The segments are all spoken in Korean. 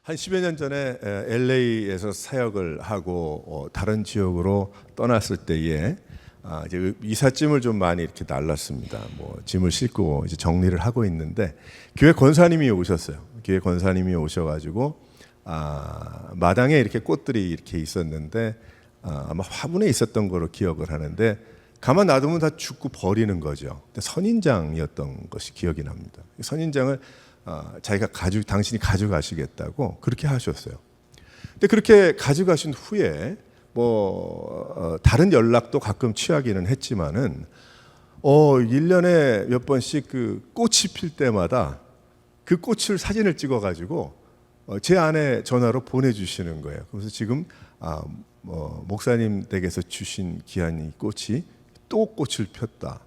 한 10여 년 전에 LA에서 사역을 하고 다른 지역으로 떠났을 때에 이제 이삿짐을 좀 많이 이렇게 날랐습니다. 뭐 짐을 싣고 이제 정리를 하고 있는데 교회 권사님이 오셨어요. 교회 권사님이 오셔가지고 마당에 이렇게 꽃들이 이렇게 있었는데 아마 화분에 있었던 거로 기억을 하는데 가만 놔두면 다 죽고 버리는 거죠. 선인장이었던 것이 기억이 납니다. 선인장을 자기가 당신이 가져가시겠다고 그렇게 하셨어요. 근데 그렇게 가져가신 후에 다른 연락도 가끔 취하기는 했지만은 1년에 몇 번씩 그 꽃이 필 때마다 그 꽃을 사진을 찍어 가지고 제 아내 전화로 보내주시는 거예요. 그래서 지금 목사님 댁에서 주신 귀한 이 꽃이 또 꽃을 폈다.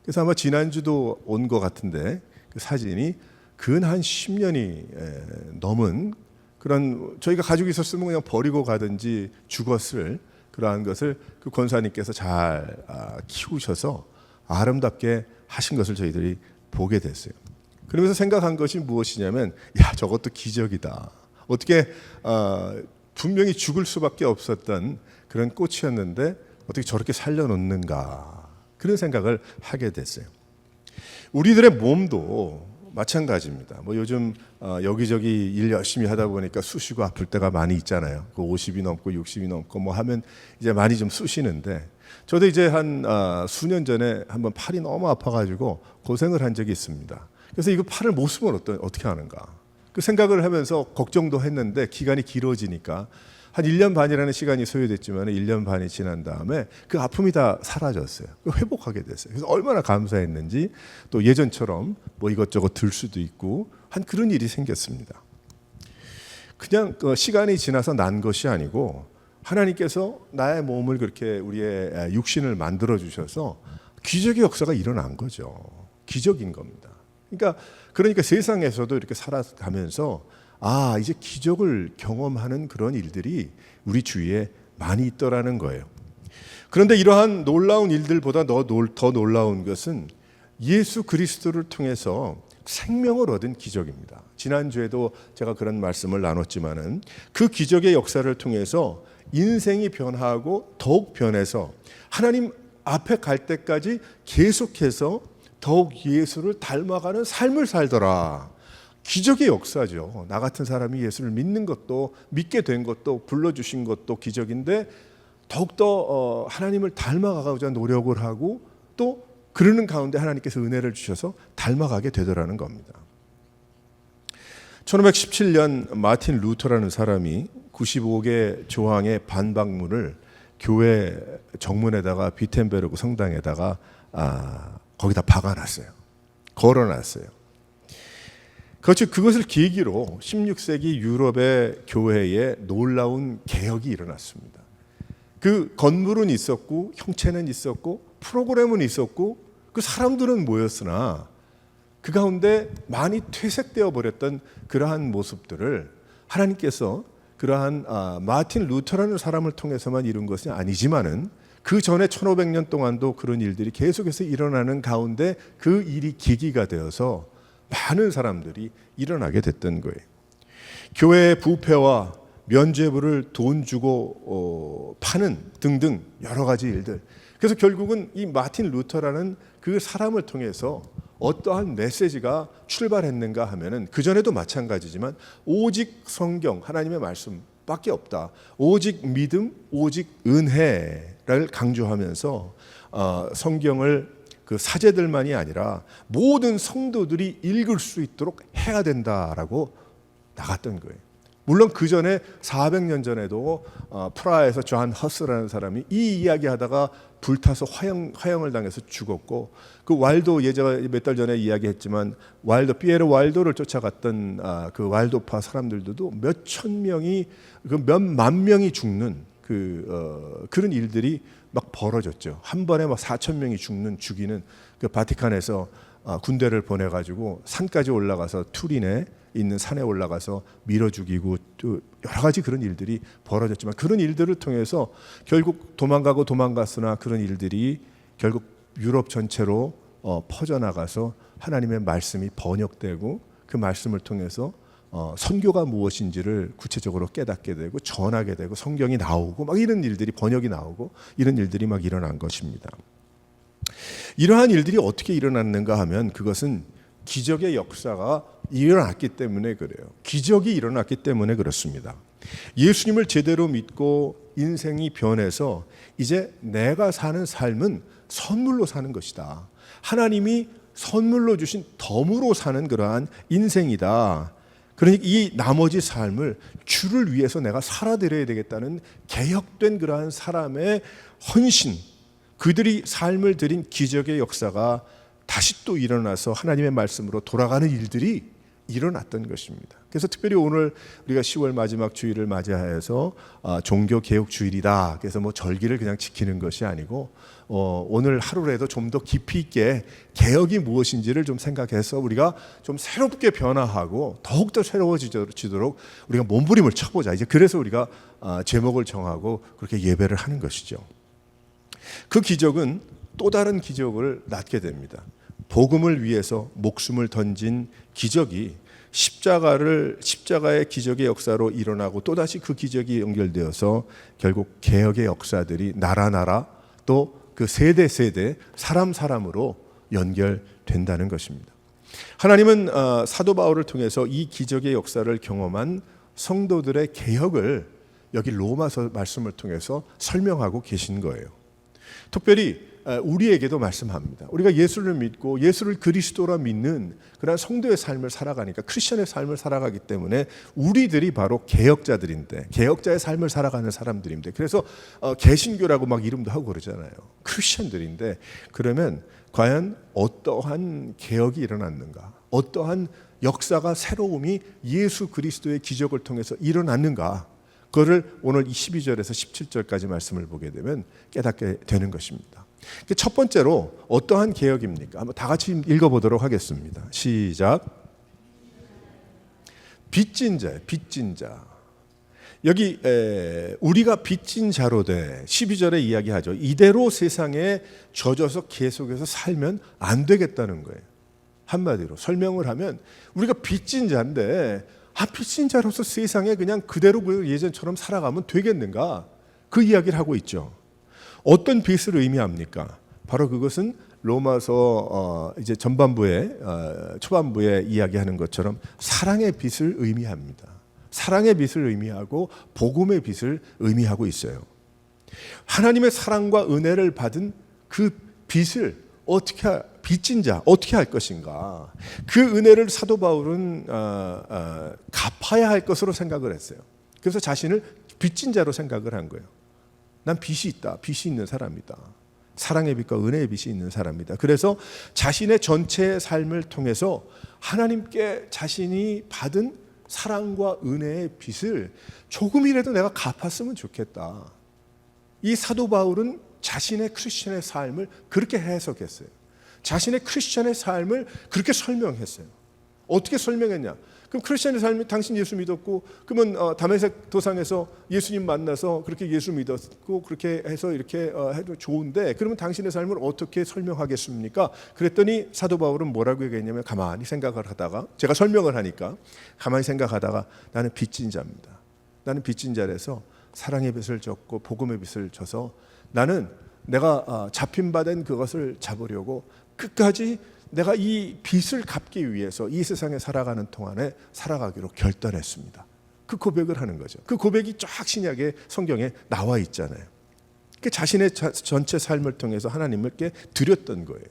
그래서 아마 지난주도 온 것 같은데 그 사진이 근 한 10년이 넘은 그런 저희가 가지고 있었으면 그냥 버리고 가든지 죽었을 그러한 것을 그 권사님께서 잘 키우셔서 아름답게 하신 것을 저희들이 보게 됐어요. 그러면서 생각한 것이 무엇이냐면 저것도 기적이다. 어떻게 분명히 죽을 수밖에 없었던 그런 꽃이었는데 어떻게 저렇게 살려놓는가 그런 생각을 하게 됐어요. 우리들의 몸도 마찬가지입니다. 요즘 여기저기 일 열심히 하다 보니까 쑤시고 아플 때가 많이 있잖아요. 50이 넘고 60이 넘고 하면 이제 많이 좀 쑤시는데 저도 이제 한 수년 전에 한번 팔이 너무 아파가지고 고생을 한 적이 있습니다. 그래서 이거 팔을 못 쓰면 어떻게 하는가 그 생각을 하면서 걱정도 했는데 기간이 길어지니까 한 1년 반이라는 시간이 소요됐지만 1년 반이 지난 다음에 그 아픔이 다 사라졌어요. 회복하게 됐어요. 그래서 얼마나 감사했는지 또 예전처럼 이것저것 들 수도 있고 한 그런 일이 생겼습니다. 그냥 시간이 지나서 난 것이 아니고 하나님께서 나의 몸을 그렇게 우리의 육신을 만들어 주셔서 기적의 역사가 일어난 거죠. 기적인 겁니다. 그러니까 세상에서도 이렇게 살아가면서 이제 기적을 경험하는 그런 일들이 우리 주위에 많이 있더라는 거예요. 그런데 이러한 놀라운 일들보다 더 놀라운 것은 예수 그리스도를 통해서 생명을 얻은 기적입니다. 지난주에도 제가 그런 말씀을 나눴지만은 그 기적의 역사를 통해서 인생이 변하고 더욱 변해서 하나님 앞에 갈 때까지 계속해서 더욱 예수를 닮아가는 삶을 살더라. 기적의 역사죠. 나 같은 사람이 예수를 믿는 것도 믿게 된 것도 불러주신 것도 기적인데 더욱더 하나님을 닮아가고자 노력을 하고 또 그러는 가운데 하나님께서 은혜를 주셔서 닮아가게 되더라는 겁니다. 1517년 마틴 루터라는 사람이 95개 조항의 반박문을 교회 정문에다가 비텐베르크 성당에다가 거기다 박아놨어요. 걸어놨어요. 그것을 계기로 16세기 유럽의 교회에 놀라운 개혁이 일어났습니다. 그 건물은 있었고 형체는 있었고 프로그램은 있었고 그 사람들은 모였으나 그 가운데 많이 퇴색되어 버렸던 그러한 모습들을 하나님께서 그러한 마틴 루터라는 사람을 통해서만 이룬 것이 아니지만은 그 전에 1500년 동안도 그런 일들이 계속해서 일어나는 가운데 그 일이 계기가 되어서 많은 사람들이 일어나게 됐던 거예요. 교회의 부패와 면죄부를 돈 주고 파는 등등 여러 가지 일들. 그래서 결국은 이 마틴 루터라는 그 사람을 통해서 어떠한 메시지가 출발했는가 하면은 그 전에도 마찬가지지만 오직 성경 하나님의 말씀밖에 없다. 오직 믿음, 오직 은혜를 강조하면서 성경을 그 사제들만이 아니라 모든 성도들이 읽을 수 있도록 해야 된다라고 나갔던 거예요. 물론 그 전에 400년 전에도 프라하에서 존 허스라는 사람이 이 이야기하다가 불타서 화형을 당해서 죽었고 그 와일도 제가 몇 달 전에 이야기했지만 피에로 와일도를 쫓아갔던 그 와일도파 사람들도 몇천 명이 몇만 명이 죽는 그런 일들이 막 벌어졌죠. 한 번에 4,000명이 죽이는 그 바티칸에서 군대를 보내가지고 산까지 올라가서 투린에 있는 산에 올라가서 밀어 죽이고 또 여러 가지 그런 일들이 벌어졌지만 그런 일들을 통해서 결국 도망갔으나 그런 일들이 결국 유럽 전체로 퍼져나가서 하나님의 말씀이 번역되고 그 말씀을 통해서 선교가 무엇인지를 구체적으로 깨닫게 되고 전하게 되고 성경이 나오고 막 이런 일들이 번역이 나오고 이런 일들이 막 일어난 것입니다. 이러한 일들이 어떻게 일어났는가 하면 그것은 기적의 역사가 일어났기 때문에 그래요. 기적이 일어났기 때문에 그렇습니다. 예수님을 제대로 믿고 인생이 변해서 이제 내가 사는 삶은 선물로 사는 것이다. 하나님이 선물로 주신 덤으로 사는 그러한 인생이다. 그러니까 이 나머지 삶을 주를 위해서 내가 살아드려야 되겠다는 개혁된 그러한 사람의 헌신, 그들이 삶을 들인 기적의 역사가 다시 또 일어나서 하나님의 말씀으로 돌아가는 일들이 일어났던 것입니다. 그래서 특별히 오늘 우리가 10월 마지막 주일을 맞이하여서 종교개혁 주일이다. 그래서 뭐 절기를 그냥 지키는 것이 아니고 오늘 하루라도 좀 더 깊이 있게 개혁이 무엇인지를 좀 생각해서 우리가 좀 새롭게 변화하고 더욱더 새로워지도록 우리가 몸부림을 쳐보자. 이제 그래서 우리가 제목을 정하고 그렇게 예배를 하는 것이죠. 그 기적은 또 다른 기적을 낳게 됩니다. 복음을 위해서 목숨을 던진 기적이 십자가의 기적의 역사로 일어나고 또다시 그 기적이 연결되어서 결국 개혁의 역사들이 나라 또 그 세대 사람으로 연결된다는 것입니다. 하나님은 사도 바울을 통해서 이 기적의 역사를 경험한 성도들의 개혁을 여기 로마서 말씀을 통해서 설명하고 계신 거예요. 특별히 우리에게도 말씀합니다. 우리가 예수를 믿고 예수를 그리스도라 믿는 그런 성도의 삶을 살아가니까 크리스천의 삶을 살아가기 때문에 우리들이 바로 개혁자들인데 개혁자의 삶을 살아가는 사람들인데 그래서 개신교라고 막 이름도 하고 그러잖아요. 크리스천들인데 그러면 과연 어떠한 개혁이 일어났는가? 어떠한 역사가 새로움이 예수 그리스도의 기적을 통해서 일어났는가? 그거를 오늘 12절에서 17절까지 말씀을 보게 되면 깨닫게 되는 것입니다. 첫 번째로 어떠한 개혁입니까? 한번 다 같이 읽어보도록 하겠습니다. 시작. 빚진 자예요. 빚진 자. 여기 우리가 빚진 자로 돼 12절에 이야기하죠. 이대로 세상에 젖어서 계속해서 살면 안 되겠다는 거예요. 한마디로 설명을 하면 우리가 빚진 자인데 빚진 자로서 세상에 그냥 그대로 예전처럼 살아가면 되겠는가? 그 이야기를 하고 있죠. 어떤 빚을 의미합니까? 바로 그것은 로마서 이제 전반부에 초반부에 이야기하는 것처럼 사랑의 빚을 의미합니다. 사랑의 빚을 의미하고 복음의 빚을 의미하고 있어요. 하나님의 사랑과 은혜를 받은 그 빚을 빚진 자 어떻게 할 것인가? 그 은혜를 사도 바울은 갚아야 할 것으로 생각을 했어요. 그래서 자신을 빚진 자로 생각을 한 거예요. 난 빚이 있다. 빚이 있는 사람이다. 사랑의 빚과 은혜의 빚이 있는 사람이다. 그래서 자신의 전체의 삶을 통해서 하나님께 자신이 받은 사랑과 은혜의 빚을 조금이라도 내가 갚았으면 좋겠다. 이 사도 바울은 자신의 크리스천의 삶을 그렇게 해석했어요. 자신의 크리스천의 삶을 그렇게 설명했어요. 어떻게 설명했냐? 그럼 크리스천의 삶이 당신 예수 믿었고 그러면 다메섹 도상에서 예수님 만나서 그렇게 예수 믿었고 그렇게 해서 이렇게 해도 좋은데 그러면 당신의 삶을 어떻게 설명하겠습니까? 그랬더니 사도 바울은 뭐라고 얘기했냐면 가만히 생각을 하다가 제가 설명을 하니까 가만히 생각하다가 나는 빚진 자입니다. 나는 빚진 자라서 사랑의 빚을 졌고 복음의 빚을 져서 나는 내가 잡힌 바 된 그것을 잡으려고 끝까지 내가 이 빚을 갚기 위해서 이 세상에 살아가는 동안에 살아가기로 결단했습니다. 그 고백을 하는 거죠. 그 고백이 쫙 신약의 성경에 나와 있잖아요. 그 자신의 전체 삶을 통해서 하나님께 드렸던 거예요.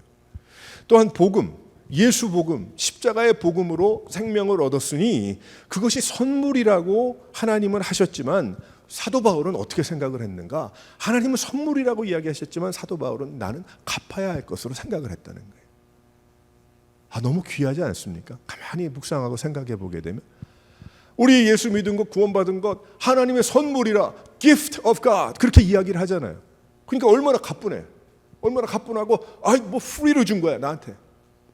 또한 복음, 예수 복음, 십자가의 복음으로 생명을 얻었으니 그것이 선물이라고 하나님은 하셨지만 사도 바울은 어떻게 생각을 했는가? 하나님은 선물이라고 이야기하셨지만 사도 바울은 나는 갚아야 할 것으로 생각을 했다는 거예요. 너무 귀하지 않습니까? 가만히 묵상하고 생각해 보게 되면 우리 예수 믿은 것 구원받은 것 하나님의 선물이라 gift of God 그렇게 이야기를 하잖아요. 그러니까 얼마나 가뿐해. 얼마나 가뿐하고 뭐 프리로 준 거야 나한테.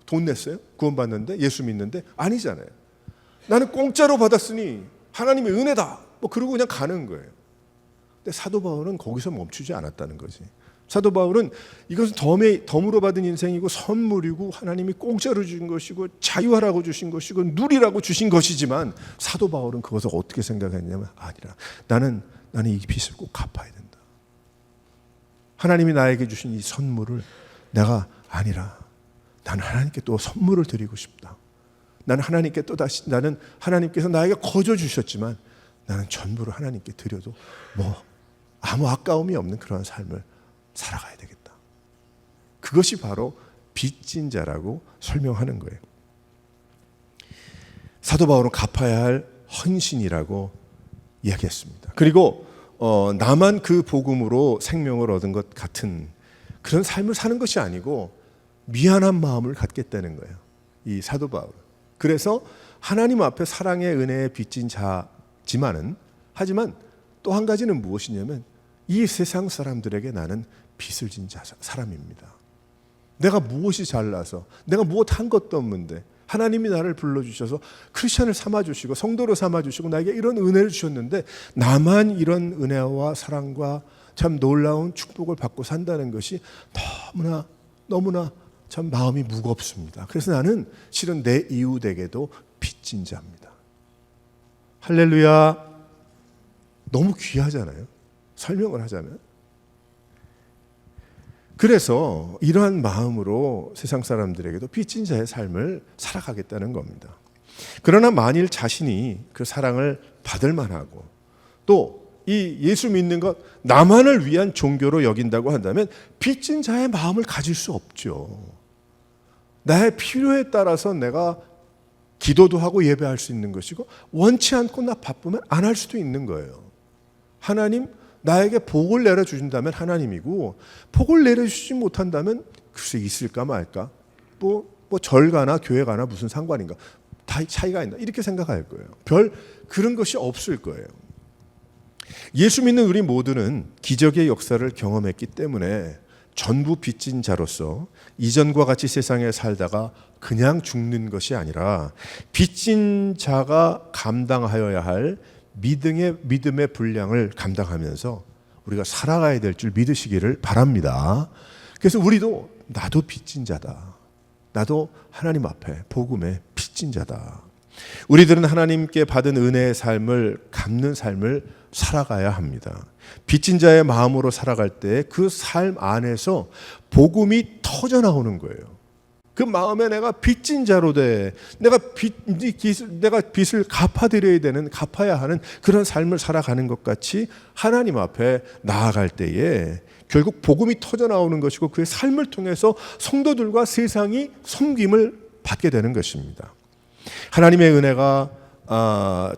돈 냈어요? 구원받는데 예수 믿는데 아니잖아요. 나는 공짜로 받았으니 하나님의 은혜다. 그러고 그냥 가는 거예요. 근데 사도 바울은 거기서 멈추지 않았다는 거지. 사도 바울은 이것은 덤으로 받은 인생이고 선물이고 하나님이 공짜로 주신 것이고 자유하라고 주신 것이고 누리라고 주신 것이지만 사도 바울은 그것을 어떻게 생각했냐면 아니라 나는 이 빚을 꼭 갚아야 된다. 하나님이 나에게 주신 이 선물을 내가 아니라 나는 하나님께 또 선물을 드리고 싶다. 나는 하나님께서 나에게 거저 주셨지만 나는 전부를 하나님께 드려도 아무 아까움이 없는 그러한 삶을 살아가야 되겠다. 그것이 바로 빚진 자라고 설명하는 거예요. 사도 바울은 갚아야 할 헌신이라고 이야기했습니다. 그리고 나만 그 복음으로 생명을 얻은 것 같은 그런 삶을 사는 것이 아니고 미안한 마음을 갖겠다는 거예요. 이 사도 바울은. 그래서 하나님 앞에 사랑의 은혜에 빚진 하지만 또 한 가지는 무엇이냐면 이 세상 사람들에게 나는 빚을 진 사람입니다. 내가 무엇이 잘나서 내가 무엇 한 것도 없는데 하나님이 나를 불러주셔서 크리스천을 삼아주시고 성도로 삼아주시고 나에게 이런 은혜를 주셨는데 나만 이런 은혜와 사랑과 참 놀라운 축복을 받고 산다는 것이 너무나 참 마음이 무겁습니다. 그래서 나는 실은 내 이웃에게도 빚진 자입니다. 할렐루야. 너무 귀하잖아요. 설명을 하자면. 그래서 이러한 마음으로 세상 사람들에게도 빚진 자의 삶을 살아가겠다는 겁니다. 그러나 만일 자신이 그 사랑을 받을 만하고 또 이 예수 믿는 것 나만을 위한 종교로 여긴다고 한다면 빚진 자의 마음을 가질 수 없죠. 나의 필요에 따라서 내가 기도도 하고 예배할 수 있는 것이고 원치 않고 나 바쁘면 안 할 수도 있는 거예요. 하나님 나에게 복을 내려주신다면 하나님이고 복을 내려주지 못한다면 글쎄 있을까 말까 절 가나 교회 가나 무슨 상관인가 다 차이가 있나 이렇게 생각할 거예요. 별 그런 것이 없을 거예요. 예수 믿는 우리 모두는 기적의 역사를 경험했기 때문에 전부 빚진 자로서 이전과 같이 세상에 살다가 그냥 죽는 것이 아니라 빚진 자가 감당하여야 할 믿음의 분량을 감당하면서 우리가 살아가야 될 줄 믿으시기를 바랍니다. 그래서 우리도 나도 빚진 자다. 나도 하나님 앞에 복음의 빚진 자다. 우리들은 하나님께 받은 은혜의 삶을 갚는 삶을 살아가야 합니다. 빚진 자의 마음으로 살아갈 때 그 삶 안에서 복음이 터져 나오는 거예요. 그 마음에 내가 빚진 자로 돼. 내가 빚을 갚아야 하는 그런 삶을 살아가는 것 같이 하나님 앞에 나아갈 때에 결국 복음이 터져 나오는 것이고 그의 삶을 통해서 성도들과 세상이 섬김을 받게 되는 것입니다. 하나님의 은혜가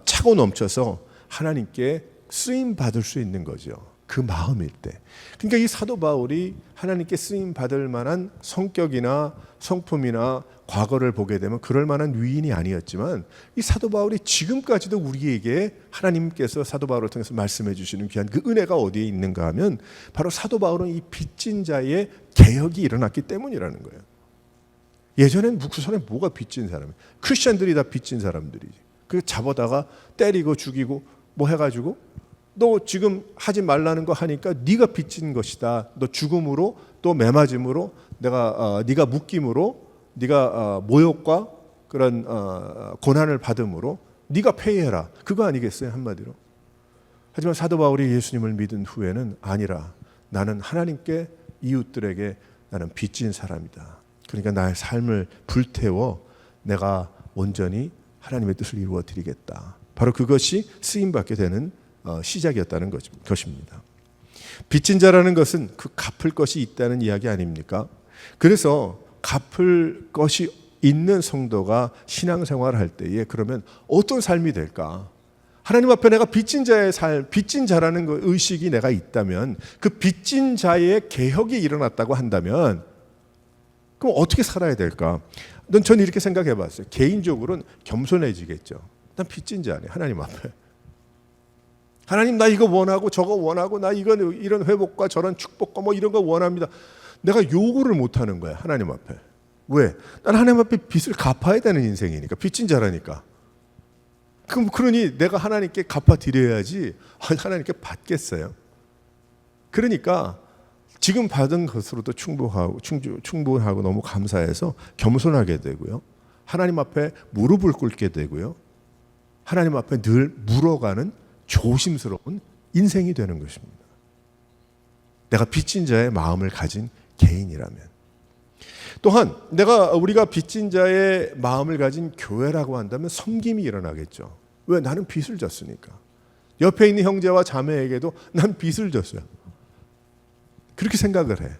차고 넘쳐서 하나님께 쓰임 받을 수 있는 거죠. 그 마음일 때. 그러니까 이 사도 바울이 하나님께 쓰임 받을 만한 성격이나 성품이나 과거를 보게 되면 그럴 만한 위인이 아니었지만 이 사도 바울이 지금까지도 우리에게 하나님께서 사도 바울을 통해서 말씀해 주시는 귀한 그 은혜가 어디에 있는가 하면 바로 사도 바울은 이 빚진 자의 개혁이 일어났기 때문이라는 거예요. 예전엔 그 사람이 뭐가 빚진 사람이에요? 크리스천들이 다 빚진 사람들이지. 그 잡아다가 때리고 죽이고 뭐 해가지고 너 지금 하지 말라는 거 하니까 네가 빚진 것이다. 너 죽음으로 또 매맞음으로 네가 묶임으로 네가 모욕과 그런 고난을 받음으로 네가 페이해라. 그거 아니겠어요 한마디로. 하지만 사도 바울이 예수님을 믿은 후에는 아니라 나는 하나님께 이웃들에게 나는 빚진 사람이다. 그러니까 나의 삶을 불태워 내가 온전히 하나님의 뜻을 이루어 드리겠다. 바로 그것이 쓰임받게 되는 시작이었다는 것입니다. 빚진 자라는 것은 그 갚을 것이 있다는 이야기 아닙니까? 그래서 갚을 것이 있는 성도가 신앙생활을 할 때에 그러면 어떤 삶이 될까? 하나님 앞에 내가 빚진 자의 삶, 빚진 자라는 그 의식이 내가 있다면 그 빚진 자의 개혁이 일어났다고 한다면 그럼 어떻게 살아야 될까? 저는 이렇게 생각해 봤어요. 개인적으로는 겸손해지겠죠. 난 빚진 자 아니에요. 하나님 앞에. 하나님 나 이거 원하고 저거 원하고 나 이런 회복과 저런 축복과 뭐 이런 거 원합니다. 내가 요구를 못하는 거야 하나님 앞에. 왜? 난 하나님 앞에 빚을 갚아야 되는 인생이니까. 빚진 자라니까. 그러니 내가 하나님께 갚아드려야지 하나님께 받겠어요. 그러니까 지금 받은 것으로도 충분하고 너무 감사해서 겸손하게 되고요. 하나님 앞에 무릎을 꿇게 되고요. 하나님 앞에 늘 물어가는 조심스러운 인생이 되는 것입니다. 내가 빚진 자의 마음을 가진 개인이라면. 또한 우리가 빚진 자의 마음을 가진 교회라고 한다면 섬김이 일어나겠죠. 왜? 나는 빚을 졌으니까. 옆에 있는 형제와 자매에게도 난 빚을 졌어요. 그렇게 생각을 해.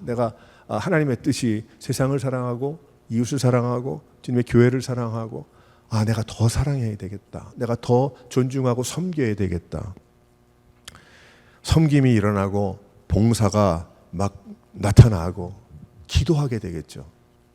내가 하나님의 뜻이 세상을 사랑하고 이웃을 사랑하고 주님의 교회를 사랑하고 내가 더 사랑해야 되겠다. 내가 더 존중하고 섬겨야 되겠다. 섬김이 일어나고 봉사가 막 나타나고 기도하게 되겠죠.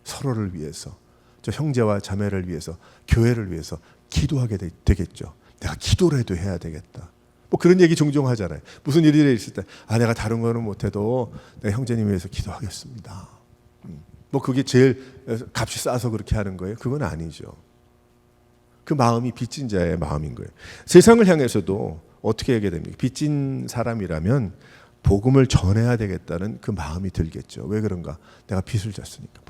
서로를 위해서, 저 형제와 자매를 위해서, 교회를 위해서 기도하게 되겠죠. 내가 기도라도 해야 되겠다. 뭐 그런 얘기 종종 하잖아요. 무슨 일이 있을 때 내가 다른 거는 못해도 내가 형제님 위해서 기도하겠습니다. 뭐 그게 제일 값이 싸서 그렇게 하는 거예요? 그건 아니죠. 그 마음이 빚진 자의 마음인 거예요. 세상을 향해서도 어떻게 하게 됩니까? 빚진 사람이라면 복음을 전해야 되겠다는 그 마음이 들겠죠. 왜 그런가? 내가 빚을 졌으니까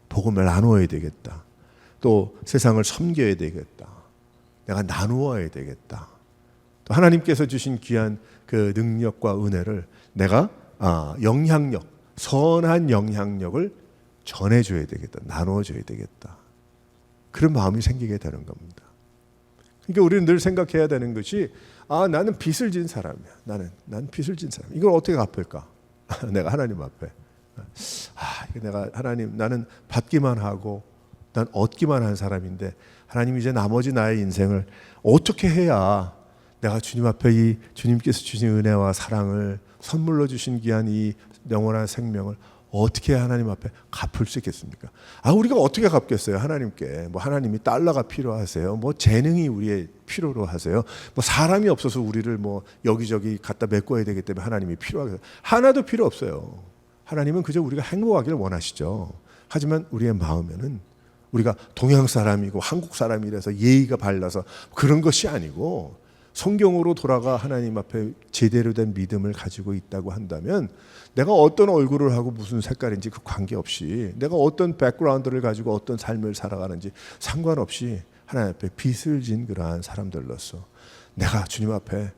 복음을 나누어야 되겠다. 또 세상을 섬겨야 되겠다. 내가 나누어야 되겠다. 또 하나님께서 주신 귀한 그 능력과 은혜를 내가 선한 영향력을 전해줘야 되겠다. 나누어줘야 되겠다. 그런 마음이 생기게 되는 겁니다. 그러니까 우리는 늘 생각해야 되는 것이 나는 빚을 진 사람이야. 나는 빚을 진 사람. 이걸 어떻게 갚을까? 내가 하나님 앞에. 나는 받기만 하고 난 얻기만 한 사람인데 하나님 이제 나머지 나의 인생을 어떻게 해야 내가 주님 앞에 이 주님께서 주신 은혜와 사랑을 선물로 주신 귀한 이 영원한 생명을 어떻게 하나님 앞에 갚을 수 있겠습니까? 우리가 어떻게 갚겠어요? 하나님께. 뭐 하나님이 달러가 필요하세요? 뭐 재능이 우리의 필요로 하세요? 뭐 사람이 없어서 우리를 뭐 여기저기 갖다 메꿔야 되기 때문에 하나님이 필요하세요? 하나도 필요 없어요. 하나님은 그저 우리가 행복하기를 원하시죠. 하지만 우리의 마음에는 우리가 동양 사람이고 한국 사람이라서 예의가 발라서 그런 것이 아니고 성경으로 돌아가 하나님 앞에 제대로 된 믿음을 가지고 있다고 한다면 내가 어떤 얼굴을 하고 무슨 색깔인지 그 관계없이 내가 어떤 백그라운드를 가지고 어떤 삶을 살아가는지 상관없이 하나님 앞에 빚을 진 그러한 사람들로서 내가 주님 앞에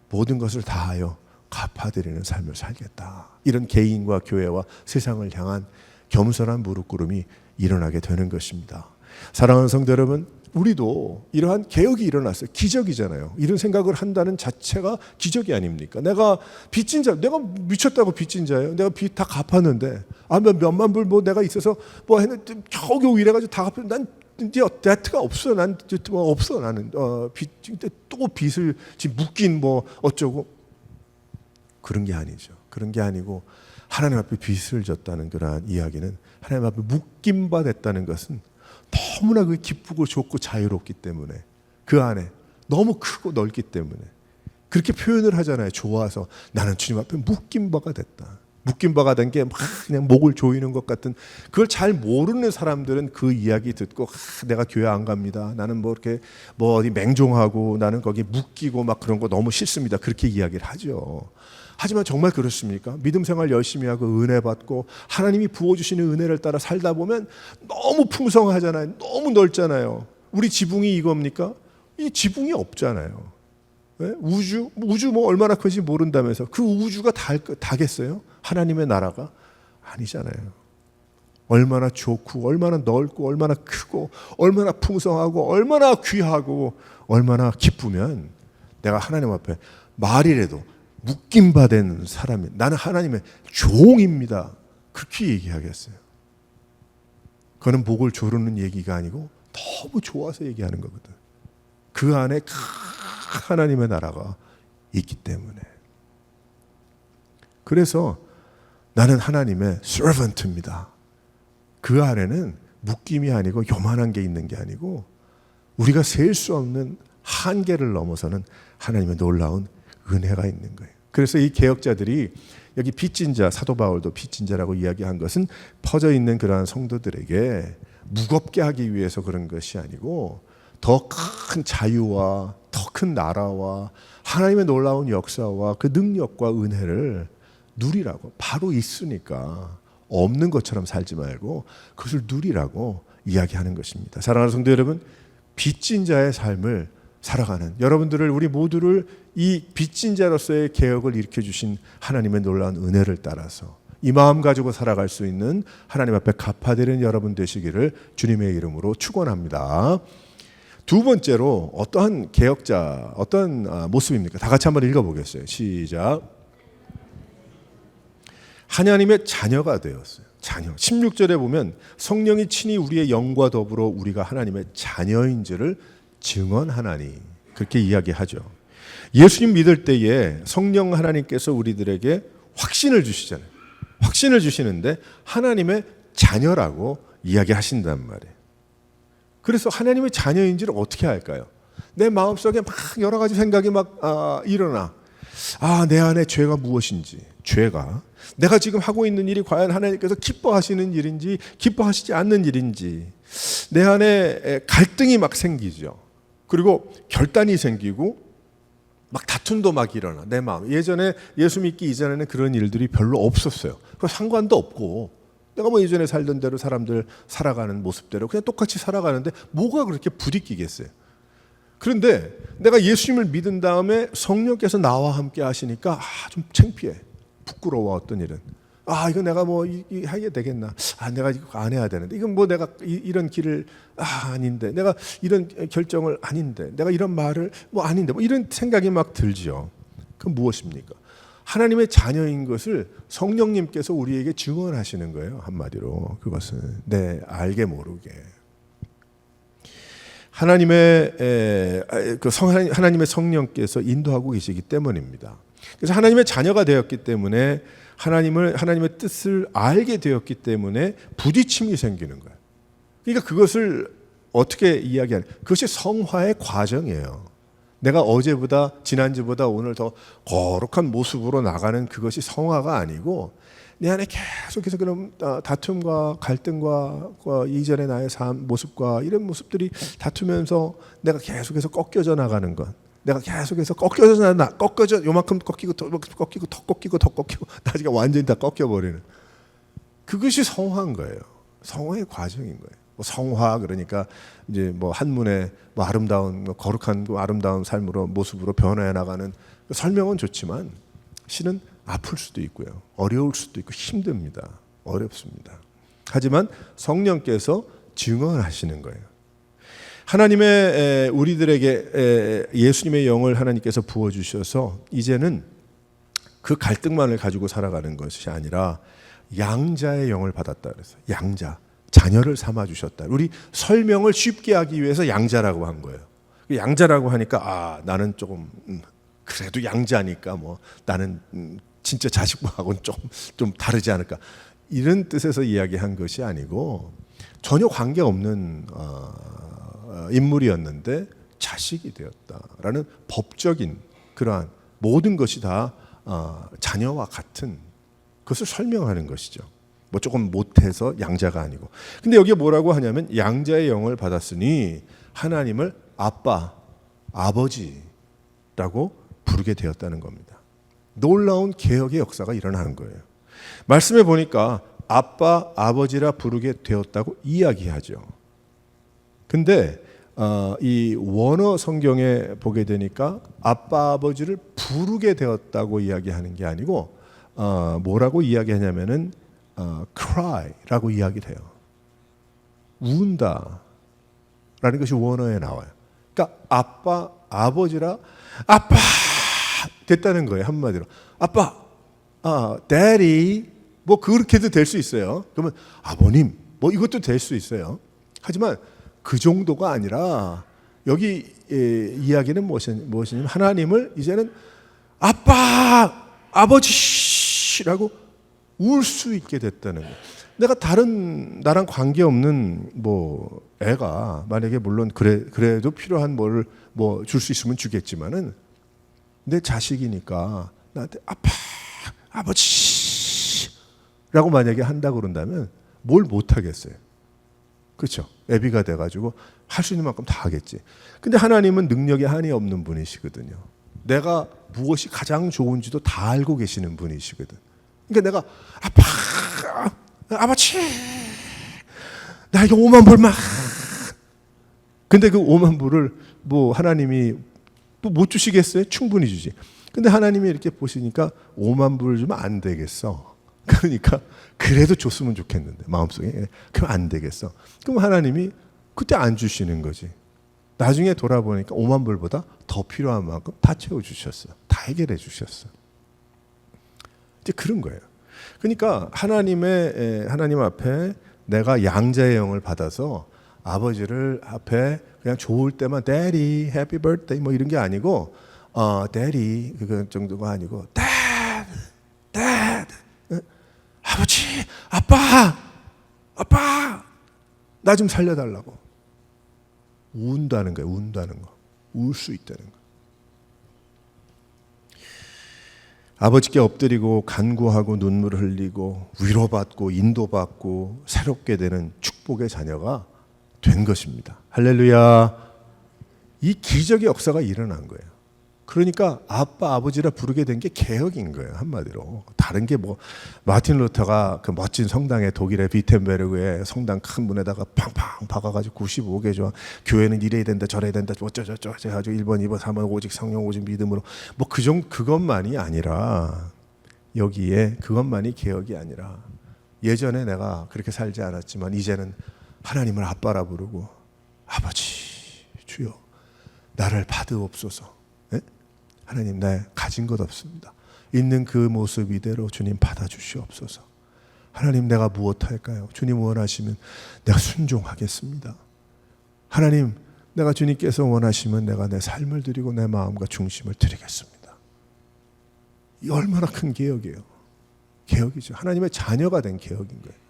모든 것을 다하여 갚아드리는 삶을 살겠다. 이런 개인과 교회와 세상을 향한 겸손한 무릎꿇음이 일어나게 되는 것입니다. 사랑하는 성도 여러분, 우리도 이러한 개혁이 일어났어요. 기적이잖아요. 이런 생각을 한다는 자체가 기적이 아닙니까? 내가 빚진 자, 내가 미쳤다고 빚진 자예요. 내가 빚 다 갚았는데, 몇만 불 뭐 내가 있어서 뭐 했는데 겨우겨우 이래가지고 다 갚았는데 난 이제 데트가 없어. 난 없어. 나는 빚 또 빚을 지금 묶인 뭐 어쩌고 그런 게 아니죠. 그런 게 아니고 하나님 앞에 빚을 졌다는 그러한 이야기는 하나님 앞에 묶임 바 됐다는 것은 너무나 그 기쁘고 좋고 자유롭기 때문에 그 안에 너무 크고 넓기 때문에 그렇게 표현을 하잖아요. 좋아서 나는 주님 앞에 묶임 바가 됐다. 묶임 바가 된 게 막 그냥 목을 조이는 것 같은 그걸 잘 모르는 사람들은 그 이야기 듣고 내가 교회 안 갑니다. 나는 뭐 이렇게 뭐 어디 맹종하고 나는 거기 묶이고 막 그런 거 너무 싫습니다. 그렇게 이야기를 하죠. 하지만 정말 그렇습니까? 믿음 생활 열심히 하고 은혜 받고 하나님이 부어주시는 은혜를 따라 살다 보면 너무 풍성하잖아요. 너무 넓잖아요. 우리 지붕이 이겁니까? 이 지붕이 없잖아요. 왜? 우주 뭐 얼마나 큰지 모른다면서 그 우주가 다겠어요? 하나님의 나라가 아니잖아요. 얼마나 좋고 얼마나 넓고 얼마나 크고 얼마나 풍성하고 얼마나 귀하고 얼마나 기쁘면 내가 하나님 앞에 말이라도 묶임받은 사람이 나는 하나님의 종입니다. 그렇게 얘기하겠어요. 그거는 목을 조르는 얘기가 아니고 너무 좋아서 얘기하는 거거든. 그 안에 하나님의 나라가 있기 때문에. 그래서 나는 하나님의 servant입니다. 그 안에는 묶임이 아니고 요만한 게 있는 게 아니고 우리가 셀 수 없는 한계를 넘어서는 하나님의 놀라운 은혜가 있는 거예요. 그래서 이 개혁자들이 여기 빚진 자, 사도 바울도 빚진 자라고 이야기한 것은 퍼져 있는 그러한 성도들에게 무겁게 하기 위해서 그런 것이 아니고 더 큰 자유와 더 큰 나라와 하나님의 놀라운 역사와 그 능력과 은혜를 누리라고. 바로 있으니까 없는 것처럼 살지 말고 그것을 누리라고 이야기하는 것입니다. 사랑하는 성도 여러분, 빚진 자의 삶을 살아가는 여러분들을, 우리 모두를 이 빚진 자로서의 개혁을 일으켜 주신 하나님의 놀라운 은혜를 따라서 이 마음 가지고 살아갈 수 있는 하나님 앞에 갚아드리는 여러분 되시기를 주님의 이름으로 축원합니다. 두 번째로 어떠한 개혁자, 어떤 모습입니까? 다 같이 한번 읽어보겠어요. 시작. 하나님의 자녀가 되었어요. 자녀. 16절에 보면 성령이 친히 우리의 영과 더불어 우리가 하나님의 자녀인지를 증언하나니, 그렇게 이야기하죠. 예수님 믿을 때에 성령 하나님께서 우리들에게 확신을 주시잖아요. 확신을 주시는데 하나님의 자녀라고 이야기하신단 말이에요. 그래서 하나님의 자녀인지를 어떻게 할까요? 내 마음속에 막 여러 가지 생각이 막 일어나. 내 안에 죄가 무엇인지, 죄가 내가 지금 하고 있는 일이 과연 하나님께서 기뻐하시는 일인지 기뻐하시지 않는 일인지, 내 안에 갈등이 막 생기죠. 그리고 결단이 생기고 막 다툼도 막 일어나. 내 마음. 예전에 예수 믿기 이전에는 그런 일들이 별로 없었어요. 그 상관도 없고 내가 뭐 예전에 살던 대로 사람들 살아가는 모습대로 그냥 똑같이 살아가는데 뭐가 그렇게 부딪히겠어요. 그런데 내가 예수님을 믿은 다음에 성령께서 나와 함께 하시니까 좀 창피해. 부끄러워. 어떤 일은 이거 내가 뭐 하게 되겠나, 내가 이거 안 해야 되는데, 이건 뭐 내가 이런 길을 아닌데, 내가 이런 결정을 아닌데, 내가 이런 말을 뭐 아닌데, 뭐 이런 생각이 막 들지요. 그건 무엇입니까? 하나님의 자녀인 것을 성령님께서 우리에게 증언하시는 거예요. 한마디로 그것은 알게 모르게 하나님의 성령께서 인도하고 계시기 때문입니다. 그래서 하나님의 자녀가 되었기 때문에 하나님의 뜻을 알게 되었기 때문에 부딪힘이 생기는 거예요. 그러니까 그것을 어떻게 이야기하냐? 그것이 성화의 과정이에요. 내가 어제보다, 지난주보다 오늘 더 거룩한 모습으로 나가는 그것이 성화가 아니고, 내 안에 계속해서 그런 다툼과 갈등과 이전의 나의 삶 모습과 이런 모습들이 다투면서 내가 계속해서 꺾여져 나가는 것. 내가 계속해서 꺾여져 요만큼 꺾이고 더 꺾이고 더 꺾이고 더 꺾이고 나중에 완전히 다 꺾여버리는, 그것이 성화인 거예요. 성화의 과정인 거예요. 성화 그러니까 이제 뭐 한문에 뭐 아름다운 거룩한 아름다운 삶으로 모습으로 변화해 나가는 설명은 좋지만 실은 아플 수도 있고요, 어려울 수도 있고 힘듭니다. 어렵습니다. 하지만 성령께서 증언하시는 거예요. 하나님의 우리들에게 예수님의 영을 하나님께서 부어주셔서 이제는 그 갈등만을 가지고 살아가는 것이 아니라 양자의 영을 받았다 그래서 양자, 자녀를 삼아주셨다. 우리 설명을 쉽게 하기 위해서 양자라고 한 거예요. 양자라고 하니까 나는 조금 그래도 양자니까 뭐 나는 진짜 자식하고는 좀 다르지 않을까, 이런 뜻에서 이야기한 것이 아니고 전혀 관계없는 인물이었는데 자식이 되었다라는 법적인 그러한 모든 것이 다 자녀와 같은 그것을 설명하는 것이죠. 뭐 조금 못해서 양자가 아니고. 근데 여기에 뭐라고 하냐면 양자의 영을 받았으니 하나님을 아빠, 아버지라고 부르게 되었다는 겁니다. 놀라운 개혁의 역사가 일어나는 거예요. 말씀해 보니까 아빠, 아버지라 부르게 되었다고 이야기하죠. 근데 이 원어 성경에 보게 되니까 아빠, 아버지를 부르게 되었다고 이야기하는 게 아니고 뭐라고 이야기하냐면은 cry라고 이야기를 해요. 운다라는 것이 원어에 나와요. 그러니까 아빠, 아버지라 아빠 됐다는 거예요. 한마디로 아빠, daddy, 뭐 그렇게도 될 수 있어요. 그러면 아버님, 뭐 이것도 될 수 있어요. 하지만 그 정도가 아니라 여기 이야기는 무엇이냐면 하나님을 이제는 아빠, 아버지라고 울 수 있게 됐다는 거예요. 내가 다른 나랑 관계없는 뭐 애가 만약에 물론 그래도 필요한 뭘 뭐 줄 수 있으면 주겠지만은 내 자식이니까 나한테 아빠, 아버지라고 만약에 한다고 그런다면 뭘 못하겠어요. 그렇죠? 애비가 돼가지고 할 수 있는 만큼 다 하겠지. 근데 하나님은 능력에 한이 없는 분이시거든요. 내가 무엇이 가장 좋은지도 다 알고 계시는 분이시거든. 그러니까 내가 아버지 나에게 5만 불만. 근데 그 5만 불을 뭐 하나님이 또 못 주시겠어요? 충분히 주지. 근데 하나님이 이렇게 보시니까 5만 불을 주면 안 되겠어. 그러니까 그래도 줬으면 좋겠는데 마음속에 그럼 안 되겠어. 그럼 하나님이 그때 안 주시는 거지. 나중에 돌아보니까 5만 불보다 더 필요한 만큼 다 채워주셨어요. 다 해결해 주셨어요. 이제 그런 거예요. 그러니까 하나님 앞에 내가 양자의 영을 받아서 아버지를 앞에 그냥 좋을 때만 Daddy, Happy Birthday 뭐 이런 게 아니고 Daddy 그 정도가 아니고 Dad, 아버지, 아빠 나 좀 살려달라고 운다는 거예요. 운다는 거, 울 수 있다는 거. 아버지께 엎드리고 간구하고 눈물을 흘리고 위로받고 인도받고 새롭게 되는 축복의 자녀가 된 것입니다. 할렐루야. 이 기적의 역사가 일어난 거예요. 그러니까 아버지라 부르게 된 게 개혁인 거예요. 한마디로. 다른 게 뭐 마틴 루터가 그 멋진 성당에 독일의 비텐베르그의 성당 큰 문에다가 팡팡 박아가지고 95개 조항 교회는 이래야 된다 저래야 된다 어쩌저쩌 해가지고 1번 2번 3번 오직 성령 오직 믿음으로 뭐 그것만이 아니라 여기에 그것만이 개혁이 아니라 예전에 내가 그렇게 살지 않았지만 이제는 하나님을 아빠라 부르고 아버지 주여 나를 받으옵소서. 네? 하나님 나 가진 것 없습니다. 있는 그 모습 이대로 주님 받아주시옵소서. 하나님 내가 무엇할까요? 주님 원하시면 내가 순종하겠습니다. 하나님 내가 주님께서 원하시면 내가 내 삶을 드리고 내 마음과 중심을 드리겠습니다. 이 얼마나 큰 개혁이에요. 개혁이죠. 하나님의 자녀가 된 개혁인 거예요.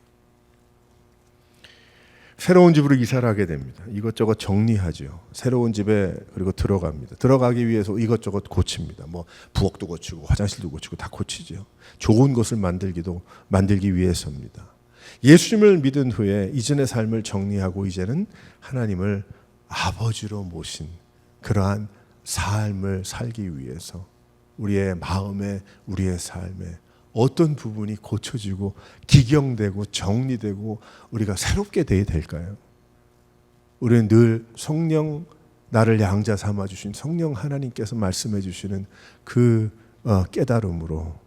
새로운 집으로 이사를 하게 됩니다. 이것저것 정리하죠. 새로운 집에 그리고 들어갑니다. 들어가기 위해서 이것저것 고칩니다. 뭐 부엌도 고치고 화장실도 고치고 다 고치죠. 좋은 것을 만들기 위해서입니다. 예수님을 믿은 후에 이전의 삶을 정리하고 이제는 하나님을 아버지로 모신 그러한 삶을 살기 위해서 우리의 마음에 우리의 삶에 어떤 부분이 고쳐지고 기경되고 정리되고 우리가 새롭게 돼야 될까요? 우리는 늘 성령 나를 양자 삼아 주신 성령 하나님께서 말씀해 주시는 그 깨달음으로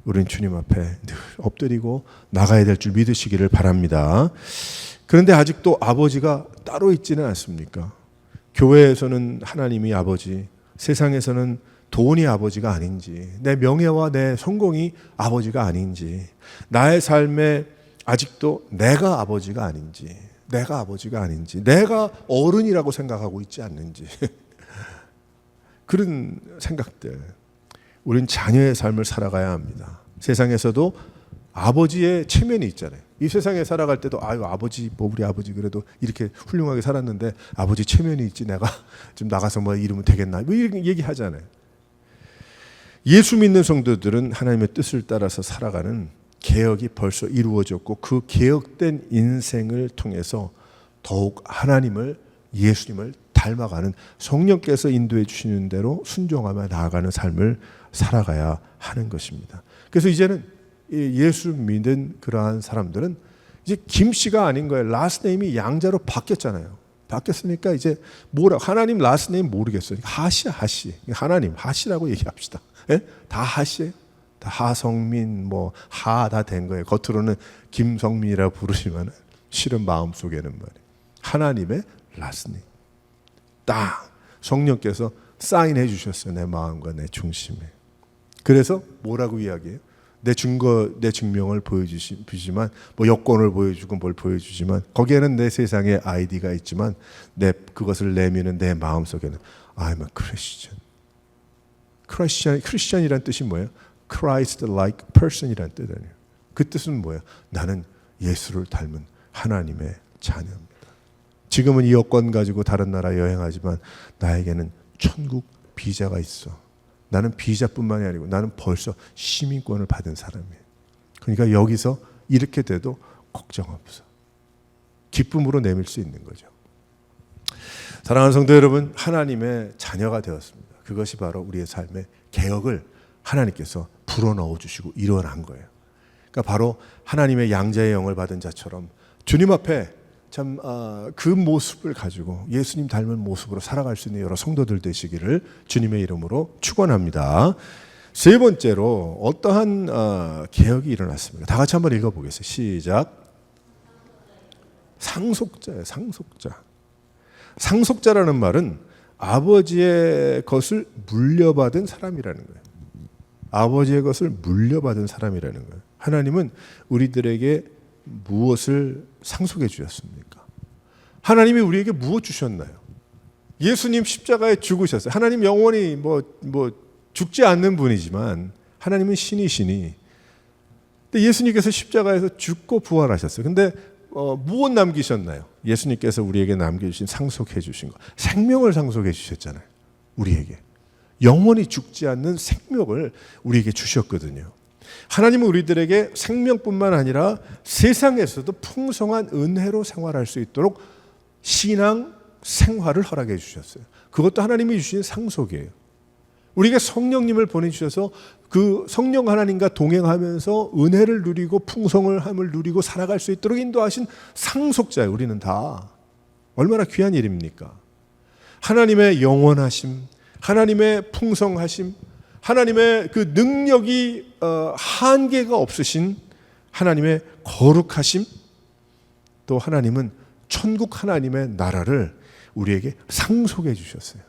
우리는 주님 앞에 늘 엎드리고 나가야 될 줄 믿으시기를 바랍니다. 그런데 아직도 아버지가 따로 있지는 않습니까? 교회에서는 하나님이 아버지, 세상에서는 돈이 아버지가 아닌지, 내 명예와 내 성공이 아버지가 아닌지, 나의 삶에 아직도 내가 아버지가 아닌지, 내가 어른이라고 생각하고 있지 않는지 그런 생각들. 우린 자녀의 삶을 살아가야 합니다. 세상에서도 아버지의 체면이 있잖아요. 이 세상에 살아갈 때도 아버지 우리 아버지 그래도 이렇게 훌륭하게 살았는데 아버지 체면이 있지 내가 좀 나가서 뭐 이러면 되겠나 뭐 이렇게 얘기하잖아요. 예수 믿는 성도들은 하나님의 뜻을 따라서 살아가는 개혁이 벌써 이루어졌고 그 개혁된 인생을 통해서 더욱 하나님을 예수님을 닮아가는 성령께서 인도해 주시는 대로 순종하며 나아가는 삶을 살아가야 하는 것입니다. 그래서 이제는 예수 믿는 그러한 사람들은 이제 김씨가 아닌 거예요. 라스트 네임이 양자로 바뀌었잖아요. 바뀌었으니까 이제 하나님 라스트 네임 모르겠어요. 하시. 하나님 하시라고 얘기합시다. 예? 다 하시예요. 다 하성민 하 다 된 거예요. 겉으로는 김성민이라 부르지만 실은 마음속에는 말이에요. 하나님의 라스트 네임. 딱 성령께서 사인해 주셨어요. 내 마음과 내 중심에. 그래서 뭐라고 이야기해요? 내 증명을 보여주지만 여권을 보여주고 뭘 보여주지만 거기에는 내 세상의 아이디가 있지만 그것을 내미는 내 마음속에는 I'm a Christian. 크리스천이란 뜻이 뭐예요? Christ-like person이란 뜻이에요. 그 뜻은 뭐예요? 나는 예수를 닮은 하나님의 자녀입니다. 지금은 이 여권 가지고 다른 나라 여행하지만 나에게는 천국 비자가 있어. 나는 비자뿐만이 아니고 나는 벌써 시민권을 받은 사람이에요. 그러니까 여기서 이렇게 돼도 걱정 없어. 기쁨으로 내밀 수 있는 거죠. 사랑하는 성도 여러분, 하나님의 자녀가 되었습니다. 그것이 바로 우리의 삶의 개혁을 하나님께서 불어넣어 주시고 일어난 거예요. 그러니까 바로 하나님의 양자의 영을 받은 자처럼 주님 앞에 참 그 모습을 가지고 예수님 닮은 모습으로 살아갈 수 있는 여러 성도들 되시기를 주님의 이름으로 축원합니다. 세 번째로 어떠한 개혁이 일어났습니까? 다 같이 한번 읽어보겠습니다. 시작. 상속자예요. 상속자. 상속자라는 말은 아버지의 것을 물려받은 사람이라는 거예요. 아버지의 것을 물려받은 사람이라는 거예요. 하나님은 우리들에게 무엇을 상속해 주셨습니까? 하나님이 우리에게 무엇 주셨나요? 예수님 십자가에 죽으셨어요. 하나님 영원히 죽지 않는 분이지만 하나님은 신이시니, 근데 예수님께서 십자가에서 죽고 부활하셨어요. 근데 무엇 남기셨나요? 예수님께서 우리에게 남겨주신 상속해 주신 거, 생명을 상속해 주셨잖아요. 우리에게 영원히 죽지 않는 생명을 우리에게 주셨거든요. 하나님은 우리들에게 생명뿐만 아니라 세상에서도 풍성한 은혜로 생활할 수 있도록 신앙 생활을 허락해 주셨어요. 그것도 하나님이 주신 상속이에요. 우리에게 성령님을 보내주셔서 그 성령 하나님과 동행하면서 은혜를 누리고 풍성함을 누리고 살아갈 수 있도록 인도하신 상속자예요. 우리는 다. 얼마나 귀한 일입니까? 하나님의 영원하심, 하나님의 풍성하심, 하나님의 그 능력이 한계가 없으신 하나님의 거룩하심, 또 하나님은 천국 하나님의 나라를 우리에게 상속해 주셨어요.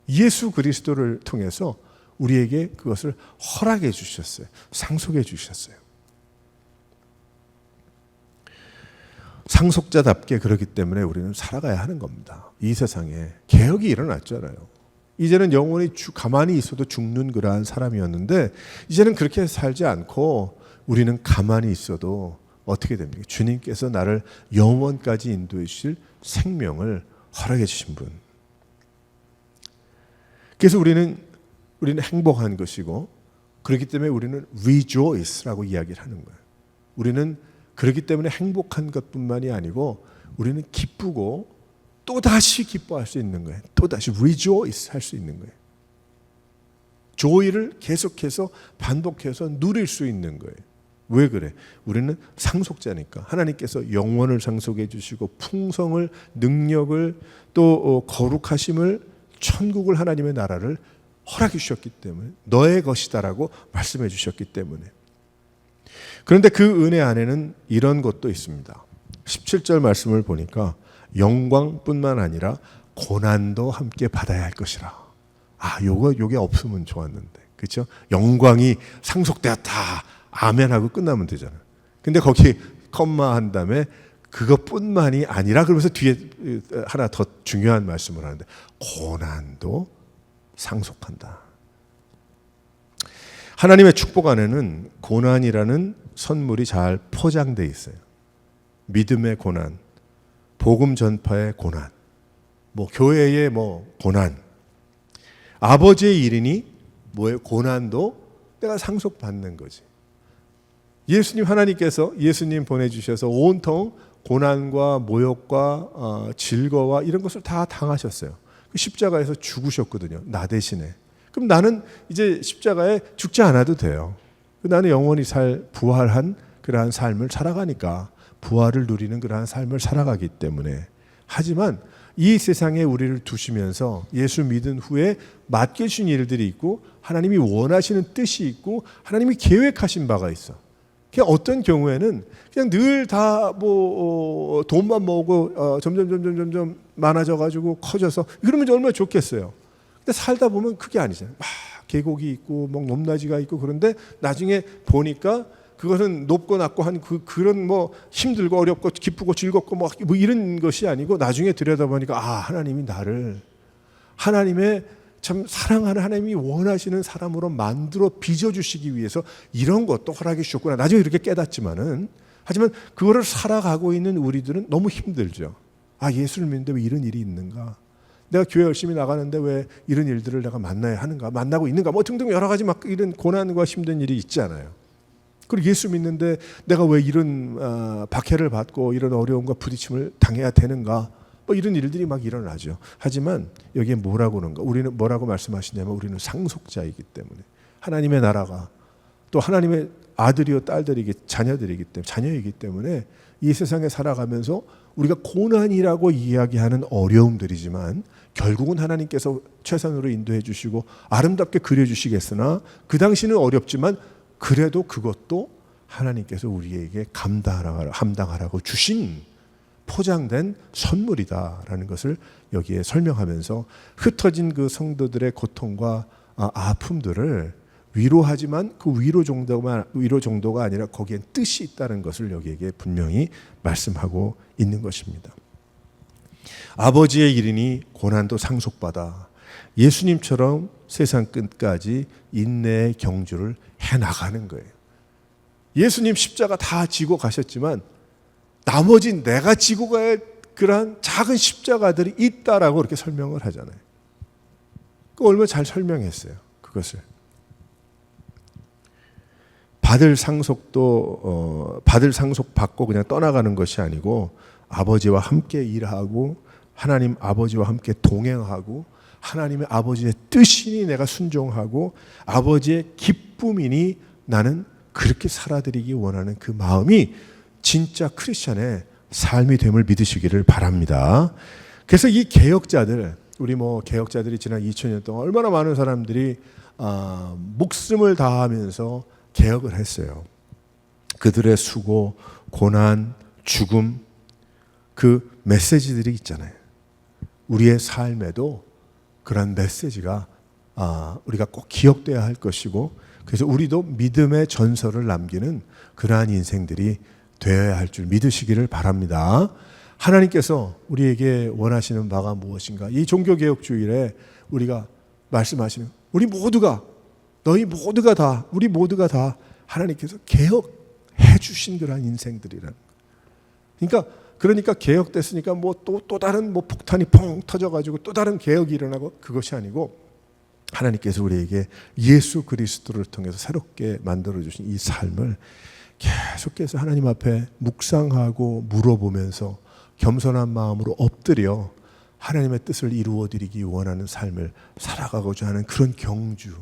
예수 그리스도를 통해서 우리에게 그것을 허락해 주셨어요. 상속해 주셨어요. 상속자답게 그렇기 때문에 우리는 살아가야 하는 겁니다. 이 세상에 개혁이 일어났잖아요. 이제는 영원히 가만히 있어도 죽는 그러한 사람이었는데 이제는 그렇게 살지 않고 우리는 가만히 있어도 어떻게 됩니까? 주님께서 나를 영원까지 인도해 주실 생명을 허락해 주신 분. 그래서 우리는 행복한 것이고, 그렇기 때문에 우리는 rejoice라고 이야기를 하는 거예요. 우리는 그렇기 때문에 행복한 것뿐만이 아니고 우리는 기쁘고 또다시 기뻐할 수 있는 거예요. 또다시 rejoice 할 수 있는 거예요. joy를 계속해서 반복해서 누릴 수 있는 거예요. 왜 그래? 우리는 상속자니까. 하나님께서 영원을 상속해 주시고 풍성을, 능력을, 또 거룩하심을, 천국을, 하나님의 나라를 허락해 주셨기 때문에, 너의 것이다라고 말씀해 주셨기 때문에. 그런데 그 은혜 안에는 이런 것도 있습니다. 17절 말씀을 보니까 영광뿐만 아니라 고난도 함께 받아야 할 것이라. 요게 없으면 좋았는데, 그렇죠? 영광이 상속되었다, 아멘 하고 끝나면 되잖아요. 근데 거기 컴마 한 다음에 그것뿐만이 아니라, 그러면서 뒤에 하나 더 중요한 말씀을 하는데, 고난도 상속한다. 하나님의 축복 안에는 고난이라는 선물이 잘 포장되어 있어요. 믿음의 고난, 복음 전파의 고난, 교회의 고난, 아버지의 일이니 뭐예요? 고난도 내가 상속받는 거지. 예수님, 하나님께서 예수님 보내주셔서 온통 고난과 모욕과 질거와 이런 것을 다 당하셨어요. 십자가에서 죽으셨거든요. 나 대신에. 그럼 나는 이제 십자가에 죽지 않아도 돼요. 나는 영원히 부활한 그러한 삶을 살아가니까, 부활을 누리는 그러한 삶을 살아가기 때문에. 하지만 이 세상에 우리를 두시면서 예수 믿은 후에 맡겨주신 일들이 있고, 하나님이 원하시는 뜻이 있고, 하나님이 계획하신 바가 있어. 그냥 어떤 경우에는 그냥 늘 다 돈만 모으고 점점 많아져가지고 커져서 그러면 얼마나 좋겠어요. 근데 살다 보면 그게 아니잖아요. 계곡이 있고 높낮이가 있고, 그런데 나중에 보니까 그것은 높고 낮고 한 그런 힘들고 어렵고 기쁘고 즐겁고 이런 것이 아니고, 나중에 들여다보니까 하나님이 나를 하나님의 참 사랑하는, 하나님이 원하시는 사람으로 만들어 빚어주시기 위해서 이런 것도 허락해 주셨구나. 나중에 이렇게 깨닫지만은, 하지만 그거를 살아가고 있는 우리들은 너무 힘들죠. 예수를 믿는데 왜 이런 일이 있는가? 내가 교회 열심히 나가는데 왜 이런 일들을 내가 만나야 하는가? 만나고 있는가? 등등 여러 가지 이런 고난과 힘든 일이 있잖아요. 그리고 예수 믿는데 내가 왜 이런 박해를 받고 이런 어려움과 부딪힘을 당해야 되는가? 이런 일들이 일어나죠. 하지만 여기에 뭐라고 하는가? 우리는 뭐라고 말씀하시냐면, 우리는 상속자이기 때문에 하나님의 나라가, 또 하나님의 아들이요 자녀이기 때문에 이 세상에 살아가면서 우리가 고난이라고 이야기하는 어려움들이지만 결국은 하나님께서 최선으로 인도해 주시고 아름답게 그려주시겠으나 그 당시는 어렵지만 그래도 그것도 하나님께서 우리에게 감당하라고 주신 포장된 선물이다라는 것을 여기에 설명하면서 흩어진 그 성도들의 고통과 아픔들을 위로하지만 그 위로 정도가 아니라 거기엔 뜻이 있다는 것을 여기에게 분명히 말씀하고 있는 것입니다. 아버지의 일이니 고난도 상속받아 예수님처럼 세상 끝까지 인내의 경주를 해나가는 거예요. 예수님 십자가 다 지고 가셨지만 나머지 내가 지고 가야 그러한 작은 십자가들이 있다라고 그렇게 설명을 하잖아요. 그 얼마나 잘 설명했어요. 그것을. 받을 상속 받고 그냥 떠나가는 것이 아니고 아버지와 함께 일하고 하나님 아버지와 함께 동행하고 하나님의 아버지의 뜻이니 내가 순종하고 아버지의 기쁨이니 나는 그렇게 살아드리기 원하는 그 마음이 진짜 크리스찬의 삶이 됨을 믿으시기를 바랍니다. 그래서 이 개혁자들, 우리 개혁자들이 지난 2000년 동안 얼마나 많은 사람들이 목숨을 다하면서 개혁을 했어요. 그들의 수고, 고난, 죽음, 그 메시지들이 있잖아요. 우리의 삶에도 그런 메시지가 우리가 꼭 기억돼야 할 것이고, 그래서 우리도 믿음의 전설을 남기는 그러한 인생들이 되어야 할 줄 믿으시기를 바랍니다. 하나님께서 우리에게 원하시는 바가 무엇인가? 이 종교개혁주일에 우리가 말씀하시는 우리 모두가 우리 모두가 다 하나님께서 개혁해 주신 그러한 인생들이라는 거예요. 그러니까 개혁됐으니까 또 다른 폭탄이 펑 터져가지고 또 다른 개혁이 일어나고 그것이 아니고 하나님께서 우리에게 예수 그리스도를 통해서 새롭게 만들어주신 이 삶을 계속해서 하나님 앞에 묵상하고 물어보면서 겸손한 마음으로 엎드려 하나님의 뜻을 이루어드리기 원하는 삶을 살아가고자 하는 그런 경주.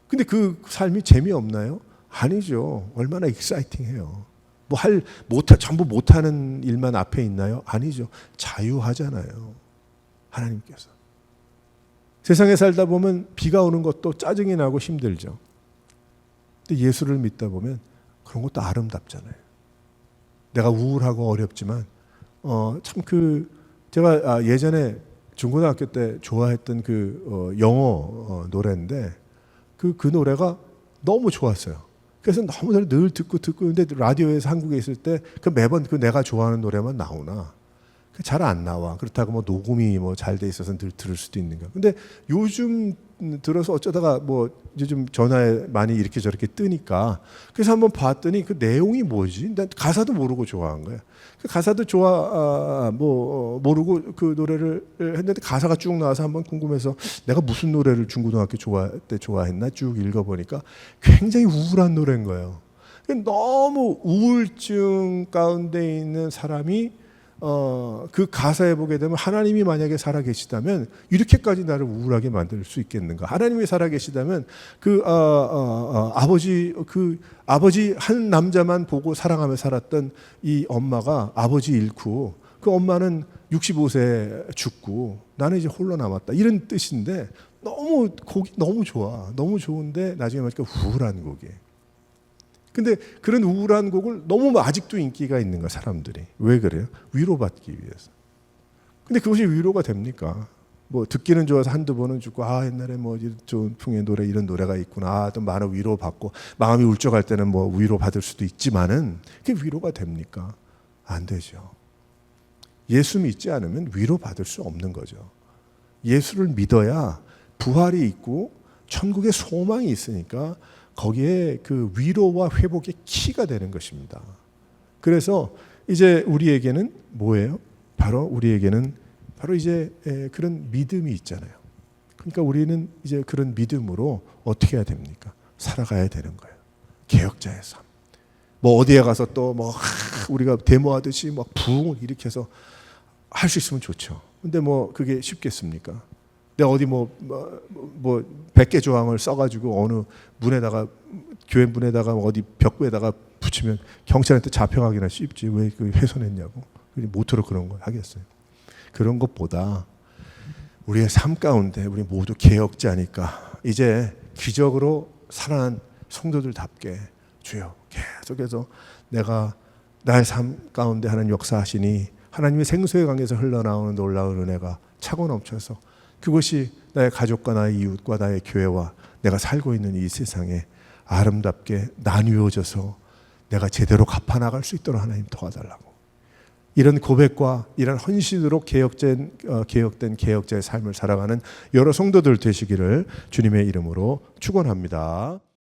근데 그 삶이 재미없나요? 아니죠. 얼마나 익사이팅해요. 전부 못하는 일만 앞에 있나요? 아니죠. 자유하잖아요. 하나님께서. 세상에 살다 보면 비가 오는 것도 짜증이 나고 힘들죠. 근데 예수를 믿다 보면 그런 것도 아름답잖아요. 내가 우울하고 어렵지만 제가 예전에 중고등학교 때 좋아했던 영어 노래인데 그 노래가 너무 좋았어요. 그래서 너무 늘 듣고 있는데 라디오에서 한국에 있을 때 매번 내가 좋아하는 노래만 나오나 잘 안 나와. 그렇다고 녹음이 잘 돼 있어서 늘 들을 수도 있는가. 근데 요즘 들어서 어쩌다가 요즘 전화에 많이 이렇게 저렇게 뜨니까 그래서 한번 봤더니 그 내용이 뭐지? 난 가사도 모르고 좋아한 거야. 그 가사도 모르고 그 노래를 했는데 가사가 쭉 나와서 한번 궁금해서 내가 무슨 노래를 중고등학교 때 좋아했나 쭉 읽어보니까 굉장히 우울한 노래인 거예요. 너무 우울증 가운데 있는 사람이 그 가사에 보게 되면 하나님이 만약에 살아계시다면 이렇게까지 나를 우울하게 만들 수 있겠는가? 하나님이 살아계시다면 아버지 한 남자만 보고 사랑하며 살았던 이 엄마가 아버지 잃고 그 엄마는 65세에 죽고 나는 이제 홀로 남았다. 이런 뜻인데 곡이 너무 좋아. 너무 좋은데 나중에 보니까 우울한 곡이에요. 근데 그런 우울한 곡을 너무 아직도 인기가 있는 거야, 사람들이. 왜 그래요? 위로받기 위해서. 근데 그것이 위로가 됩니까? 듣기는 좋아서 한두 번은 듣고 옛날에 좋은 풍의 노래 이런 노래가 있구나. 또 많은 위로받고 마음이 울적할 때는 위로받을 수도 있지만은 그게 위로가 됩니까? 안 되죠. 예수 믿지 않으면 위로받을 수 없는 거죠. 예수를 믿어야 부활이 있고 천국의 소망이 있으니까 거기에 그 위로와 회복의 키가 되는 것입니다. 그래서 이제 우리에게는 뭐예요? 우리에게는 이제 그런 믿음이 있잖아요. 그러니까 우리는 이제 그런 믿음으로 어떻게 해야 됩니까? 살아가야 되는 거예요. 개혁자의 삶. 어디에 가서 또 우리가 데모하듯이 부흥을 일으켜서 할 수 있으면 좋죠. 근데 그게 쉽겠습니까? 내가 어디 뭐 100개 조항을 써가지고 어느 문에다가 교회 문에다가 어디 벽구에다가 붙이면 경찰한테 잡혀가기나 쉽지 왜 그 훼손했냐고. 모토로 그런 걸 하겠어요. 그런 것보다 우리의 삶 가운데 우리 모두 개혁자니까 이제 기적으로 살아난 성도들답게 주여 계속해서 내가 나의 삶 가운데 하나님 역사하시니 하나님의 생수의 강에서 흘러나오는 놀라운 은혜가 차고 넘쳐서 그것이 나의 가족과 나의 이웃과 나의 교회와 내가 살고 있는 이 세상에 아름답게 나뉘어져서 내가 제대로 갚아나갈 수 있도록 하나님 도와달라고. 이런 고백과 이런 헌신으로 개혁된 개혁자의 삶을 살아가는 여러 성도들 되시기를 주님의 이름으로 축원합니다.